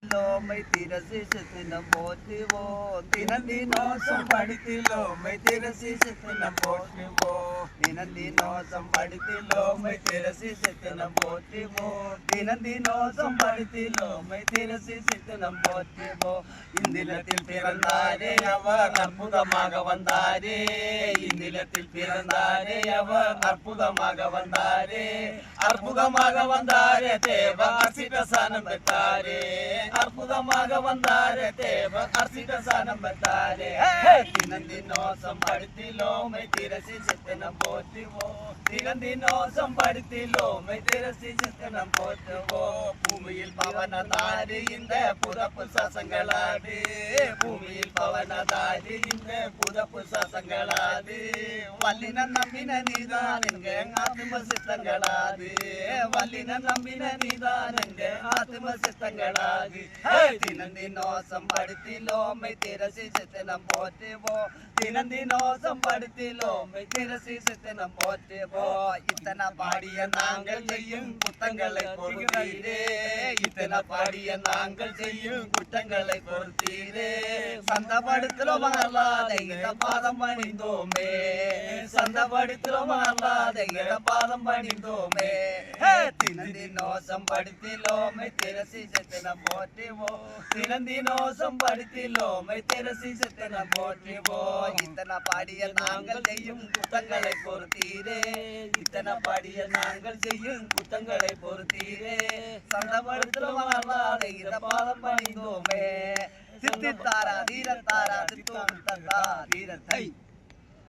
லோமை திரசிசத்தினம் போற்றுவோம் தினந்தினோசம் படித்திலோமை திரசிசத்தினம் போற்றுவோம் தினந்தினோசம் படித்திலோமை திரசிசத்தினம் போற்றுவோம் தினந்தினோசம் படித்திலோமை திரசிசத்தினம் போற்றுவோம் இந்திலத்தில் பிறந்தாரே அவர் அற்புதமாக வந்தாரே இந்திலத்தில் பிறந்தாரே அவர் அற்புதமாக வந்தாரே தேவ அசிடசானம் பெற்றாரே அற்புதமாக வந்தாரே தேவ அர்சிதசானம் பெற்றாரே தினந்தினோசம் படுத்திலோமை திரசி சித்தனம் போற்றுவோம் தினந்தினோசம் படுத்திலோமை திரசி சித்தனம் போற்றுவோம் பூமியில் பவனதாரி இந்த புதப்பு சசங்களாது பூமியில் பவனதாரி இந்த புதப்பு சசங்களாது வல்லின நம்பின நீதான் எங்க ஆத்ம சித்தங்களாது வல்லின நம்பின நீதான் எங்க ஆத்ம சித்தங்களாது தினந்தினோசம் படுத்திலோமை திரசி சித்தனம் போற்றுவோம் தினந்தினோசம் படுத்திலோமை திரசி சித்தனம் போற்றுவோம் இத்தனை பாடிய நாங்கள் செய்யும் குத்தங்களை பொறுத்தீரே இத்தனை பாடிய நாங்கள் செய்யும் குற்றங்களை பொறுத்தீரே சந்தப்படுத்திலோம் அல்லாத இட பாதம் பணிந்தோமே சந்தப்படுத்திலோம் அல்லாத இட பாதம் பணிந்தோமே தினந்தினோசம் படுத்திலோமை திரசி சித்தனம் போற்றுவோம் தினந்தினோசம் படுத்திலோமை திரசி சித்தனம் போற்றுவோம் இத்தனை பாடிய நாங்கள் செய்யும் குத்தங்களை பொறுத்தீரே இத்தனை பாடிய நாங்கள் செய்யும் குத்தங்களை பொறுத்தீரே சந்தப்படுத்திலோம் அல்லாத இட பாதம் பணிந்தோமே சித்தித்தாரா தீரத்தாரா சித்தோம் தந்தா தீரத்தை